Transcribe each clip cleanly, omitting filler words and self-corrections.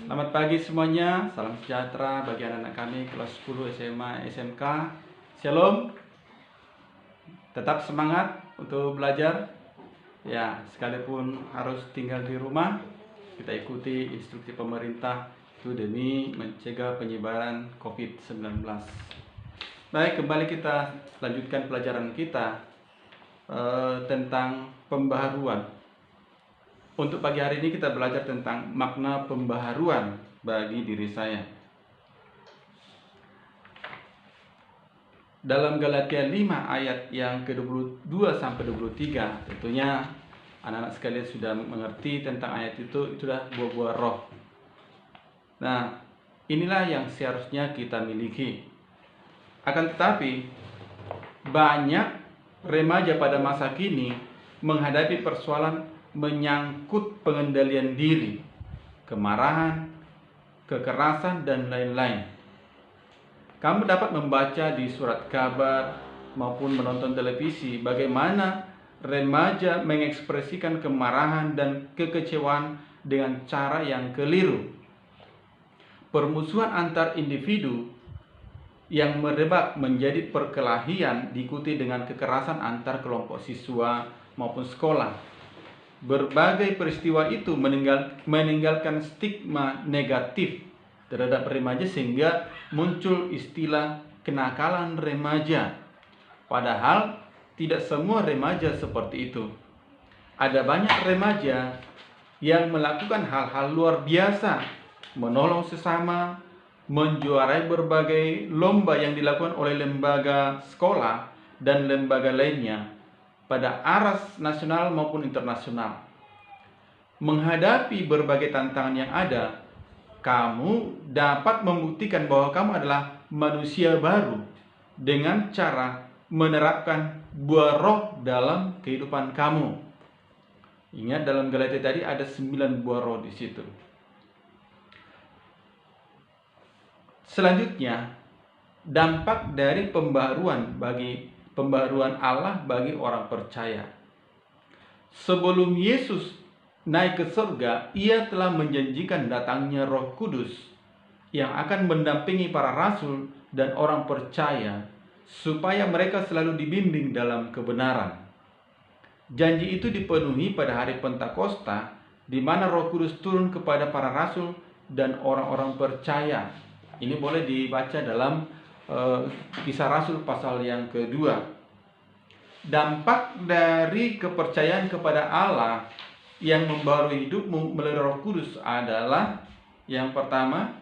Selamat pagi semuanya, salam sejahtera bagi anak-anak kami kelas 10 SMA, SMK. Shalom, tetap semangat untuk belajar. Ya, sekalipun harus tinggal di rumah, kita ikuti instruksi pemerintah itu demi mencegah penyebaran COVID-19. Baik, kembali kita lanjutkan pelajaran kita tentang pembaharuan. Untuk pagi hari ini kita belajar tentang makna pembaharuan bagi diri saya. Dalam Galatia 5 ayat yang ke-22 sampai 23, tentunya anak-anak sekalian sudah mengerti tentang ayat itu adalah buah-buah roh. Nah, inilah yang seharusnya kita miliki. Akan tetapi, banyak remaja pada masa kini menghadapi persoalan menyangkut pengendalian diri, kemarahan, kekerasan, dan lain-lain. Kamu dapat membaca di surat kabar maupun menonton televisi bagaimana remaja mengekspresikan kemarahan dan kekecewaan dengan cara yang keliru. Permusuhan antar individu yang merebak menjadi perkelahian diikuti dengan kekerasan antar kelompok siswa maupun sekolah. Berbagai peristiwa itu meninggalkan stigma negatif terhadap remaja sehingga muncul istilah kenakalan remaja. Padahal tidak semua remaja seperti itu. Ada banyak remaja yang melakukan hal-hal luar biasa, menolong sesama, menjuarai berbagai lomba yang dilakukan oleh lembaga sekolah dan lembaga lainnya pada aras nasional maupun internasional. Menghadapi berbagai tantangan yang ada, kamu dapat membuktikan bahwa kamu adalah manusia baru dengan cara menerapkan buah roh dalam kehidupan kamu. Ingat, dalam Galatia tadi ada 9 buah roh di situ. Selanjutnya, dampak dari pembaharuan Allah bagi orang percaya. Sebelum Yesus naik ke surga, ia telah menjanjikan datangnya Roh Kudus yang akan mendampingi para rasul dan orang percaya supaya mereka selalu dibimbing dalam kebenaran. Janji itu dipenuhi pada hari Pentakosta, di mana Roh Kudus turun kepada para rasul dan orang-orang percaya. Ini boleh dibaca dalam Kisah Rasul pasal yang kedua. Dampak dari kepercayaan kepada Allah yang membaharui hidupmu melalui Roh Kudus adalah yang pertama,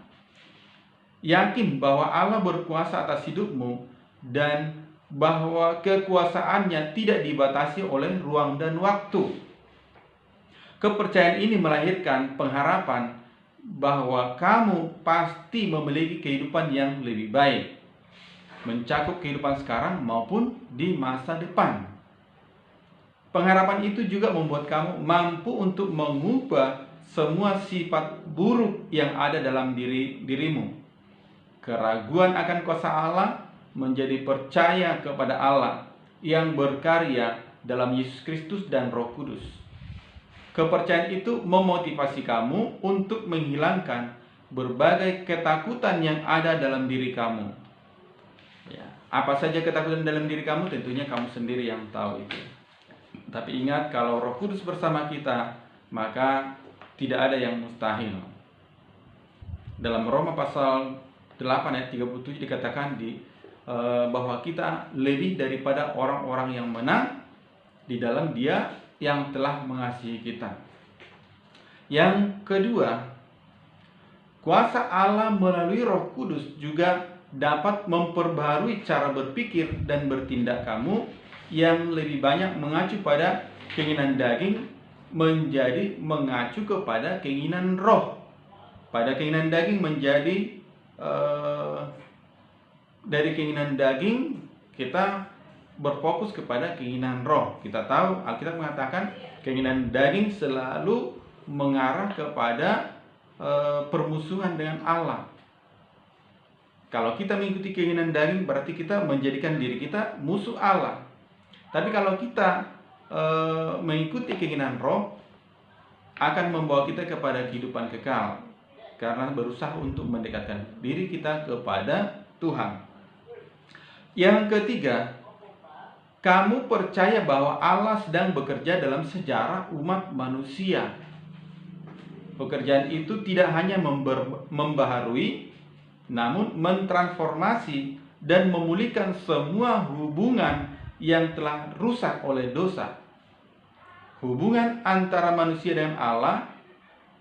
yakin bahwa Allah berkuasa atas hidupmu dan bahwa kekuasaannya tidak dibatasi oleh ruang dan waktu. Kepercayaan ini melahirkan pengharapan bahwa kamu pasti memiliki kehidupan yang lebih baik, mencakup kehidupan sekarang maupun di masa depan. Pengharapan itu juga membuat kamu mampu untuk mengubah semua sifat buruk yang ada dalam dirimu. Keraguan akan kuasa Allah menjadi percaya kepada Allah yang berkarya dalam Yesus Kristus dan Roh Kudus. Kepercayaan itu memotivasi kamu untuk menghilangkan berbagai ketakutan yang ada dalam diri kamu. Ya, apa saja ketakutan dalam diri kamu, tentunya kamu sendiri yang tahu itu. Tapi ingat, kalau Roh Kudus bersama kita, maka tidak ada yang mustahil. Dalam Roma pasal 8 ayat 37 dikatakan bahwa kita lebih daripada orang-orang yang menang di dalam Dia yang telah mengasihi kita. Yang kedua, kuasa Allah melalui Roh Kudus juga dapat memperbaharui cara berpikir dan bertindak kamu yang lebih banyak mengacu pada keinginan daging menjadi mengacu kepada keinginan roh. Pada keinginan daging menjadi dari keinginan daging kita berfokus kepada keinginan roh. Kita tahu Alkitab mengatakan keinginan daging selalu mengarah kepada permusuhan dengan Allah. Kalau kita mengikuti keinginan daging, berarti kita menjadikan diri kita musuh Allah. Tapi kalau kita mengikuti keinginan roh, akan membawa kita kepada kehidupan kekal. karena berusaha untuk mendekatkan diri kita kepada Tuhan. Yang ketiga, kamu percaya bahwa Allah sedang bekerja dalam sejarah umat manusia. Pekerjaan itu tidak hanya membaharui, namun mentransformasi dan memulihkan semua hubungan yang telah rusak oleh dosa. Hubungan antara manusia dengan Allah,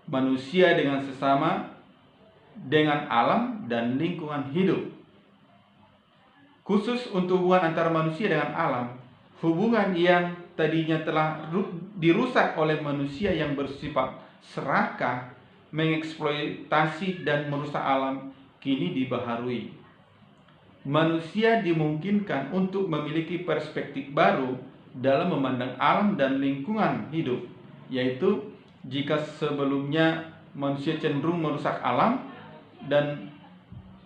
manusia dengan sesama, dengan alam dan lingkungan hidup. Khusus untuk hubungan antara manusia dengan alam, hubungan yang tadinya telah dirusak oleh manusia yang bersifat serakah, mengeksploitasi dan merusak alam, kini dibaharui. Manusia dimungkinkan untuk memiliki perspektif baru dalam memandang alam dan lingkungan hidup, yaitu jika sebelumnya manusia cenderung merusak alam dan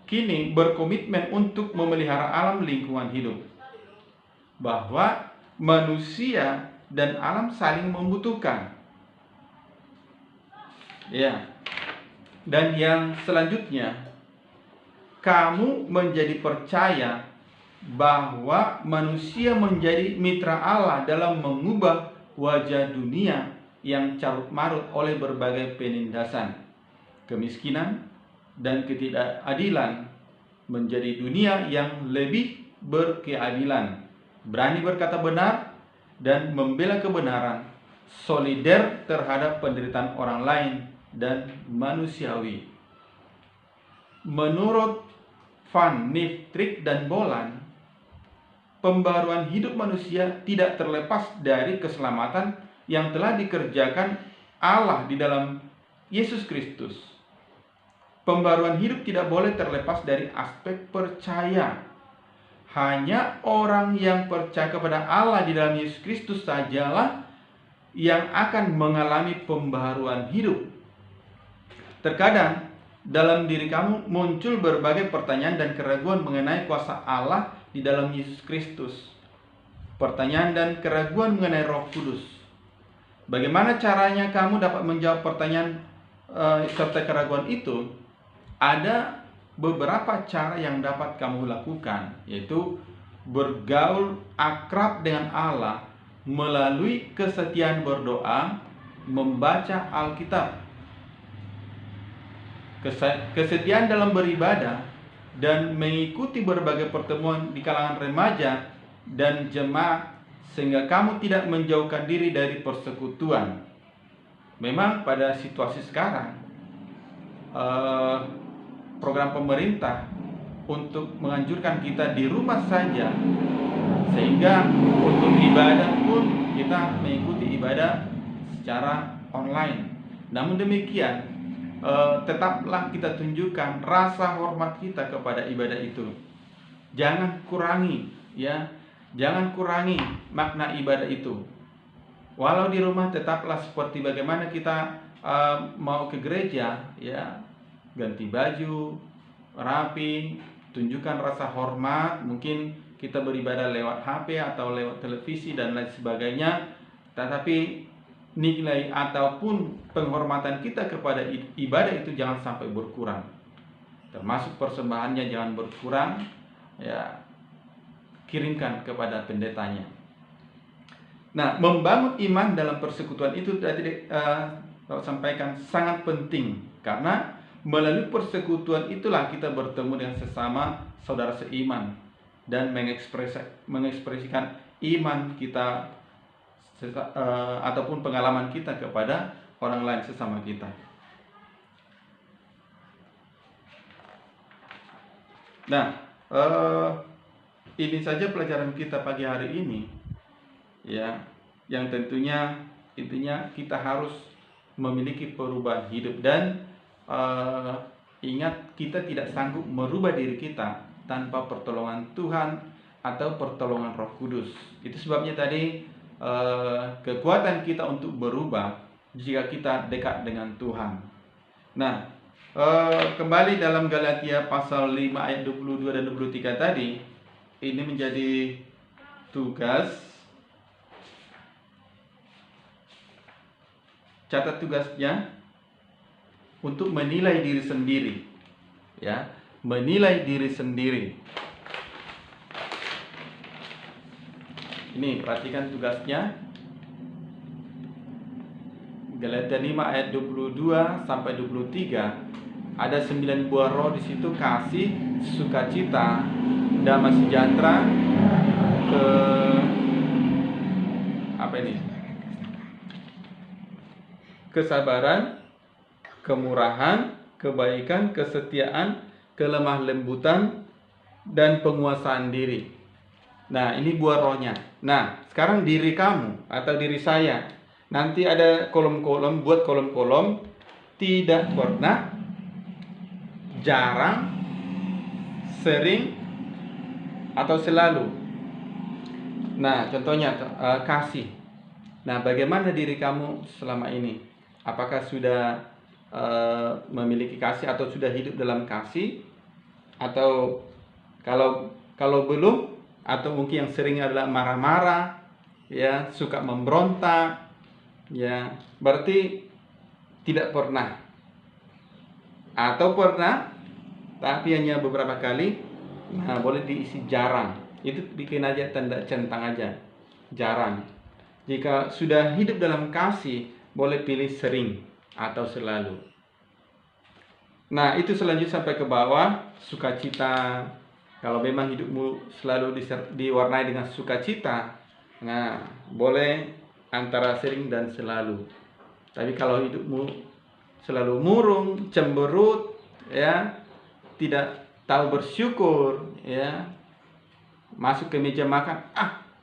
kini berkomitmen untuk memelihara alam lingkungan hidup, bahwa manusia dan alam saling membutuhkan. Ya. Dan yang selanjutnya, kamu menjadi percaya bahwa manusia menjadi mitra Allah dalam mengubah wajah dunia yang carut marut oleh berbagai penindasan, kemiskinan, dan ketidakadilan menjadi dunia yang lebih berkeadilan, berani berkata benar dan membela kebenaran, solider terhadap penderitaan orang lain dan manusiawi. Menurut Van Niftrick dan Boland, pembaruan hidup manusia tidak terlepas dari keselamatan yang telah dikerjakan Allah di dalam Yesus Kristus. Pembaruan hidup tidak boleh terlepas dari aspek percaya. Hanya orang yang percaya kepada Allah di dalam Yesus Kristus sajalah yang akan mengalami pembaruan hidup. Terkadang dalam diri kamu muncul berbagai pertanyaan dan keraguan mengenai kuasa Allah di dalam Yesus Kristus. Pertanyaan dan keraguan mengenai Roh Kudus. Bagaimana caranya kamu dapat menjawab pertanyaan serta keraguan itu? Ada beberapa cara yang dapat kamu lakukan, yaitu bergaul akrab dengan Allah melalui kesetiaan berdoa, membaca Alkitab, kesetiaan dalam beribadah, dan mengikuti berbagai pertemuan di kalangan remaja dan jemaat, sehingga kamu tidak menjauhkan diri dari persekutuan. Memang pada situasi sekarang program pemerintah untuk menganjurkan kita di rumah saja, sehingga untuk ibadah pun kita mengikuti ibadah secara online. Namun demikian, tetaplah kita tunjukkan rasa hormat kita kepada ibadah itu. Jangan kurangi, ya, jangan kurangi makna ibadah itu. Walau di rumah tetaplah seperti bagaimana kita mau ke gereja, ya, ganti baju, rapi, tunjukkan rasa hormat. Mungkin kita beribadah lewat HP atau lewat televisi dan lain sebagainya, tetapi nilai ataupun penghormatan kita kepada ibadah itu jangan sampai berkurang. Termasuk persembahannya jangan berkurang, ya, kirimkan kepada pendetanya. Nah, membangun iman dalam persekutuan itu tadi sampaikan sangat penting, karena melalui persekutuan itulah kita bertemu dengan sesama saudara seiman dan mengekspresikan iman kita ataupun pengalaman kita kepada orang lain sesama kita. Nah, ini saja pelajaran kita pagi hari ini, ya, yang tentunya intinya kita harus memiliki perubahan hidup dan ingat, kita tidak sanggup merubah diri kita tanpa pertolongan Tuhan atau pertolongan Roh Kudus. Itu sebabnya tadi kekuatan kita untuk berubah jika kita dekat dengan Tuhan. Nah, kembali dalam Galatia pasal 5 ayat 22 dan 23 tadi, ini menjadi tugas. Catat tugasnya. untuk menilai diri sendiri. Ya, menilai diri sendiri. Ini perhatikan tugasnya. Galatia 5 ayat 22 sampai 23. Ada 9 buah roh di situ: kasih, sukacita, damai sejahtera, kesabaran, kemurahan, kebaikan, kesetiaan, kelemah lembutan, dan penguasaan diri. Nah, ini buah rohnya. Nah, sekarang diri kamu atau diri saya, nanti ada kolom-kolom, buat kolom-kolom: tidak pernah, jarang, sering, atau selalu. Nah, contohnya kasih. Nah, bagaimana diri kamu selama ini? Apakah sudah memiliki kasih atau sudah hidup dalam kasih? Atau kalau belum, atau mungkin yang sering adalah marah-marah, ya, suka memberontak, ya, berarti tidak pernah. Atau pernah tapi hanya beberapa kali. Nah, boleh diisi jarang. Itu bikin aja tanda centang aja, jarang. Jika sudah hidup dalam kasih, boleh pilih sering atau selalu. Nah, itu selanjutnya sampai ke bawah, sukacita. Kalau memang hidupmu selalu diwarnai dengan sukacita, nah, boleh antara sering dan selalu. Tapi kalau hidupmu selalu murung, cemberut, ya, tidak tahu bersyukur, ya, masuk ke meja makan,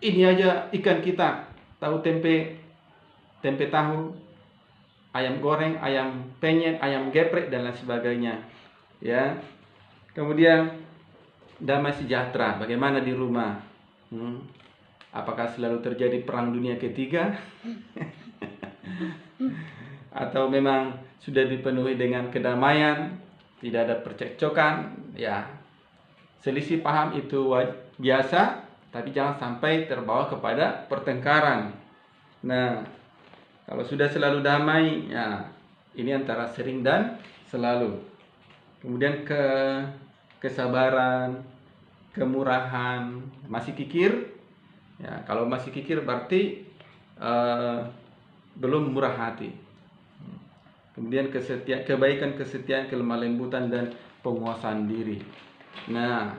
ini aja ikan kita, tahu tempe tahu, ayam goreng, ayam penyet, ayam geprek, dan lain sebagainya, ya. Kemudian damai sejahtera, bagaimana di rumah? Apakah selalu terjadi perang dunia ketiga? Atau memang sudah dipenuhi dengan kedamaian, tidak ada percekcokan? Ya, selisih paham itu biasa, tapi jangan sampai terbawa kepada pertengkaran. Nah, kalau sudah selalu damai, ya, ini antara sering dan selalu. Kemudian kesabaran, kemurahan, masih kikir. Ya, kalau masih kikir berarti belum murah hati. Kemudian kebaikan, kesetiaan, kelemah lembutan, dan penguasaan diri. Nah,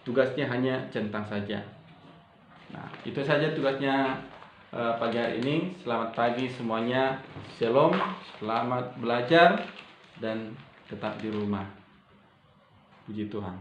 tugasnya hanya centang saja. Nah, itu saja tugasnya pagi hari ini. Selamat pagi semuanya. Shalom, selamat belajar, dan tetap di rumah. Puji Tuhan.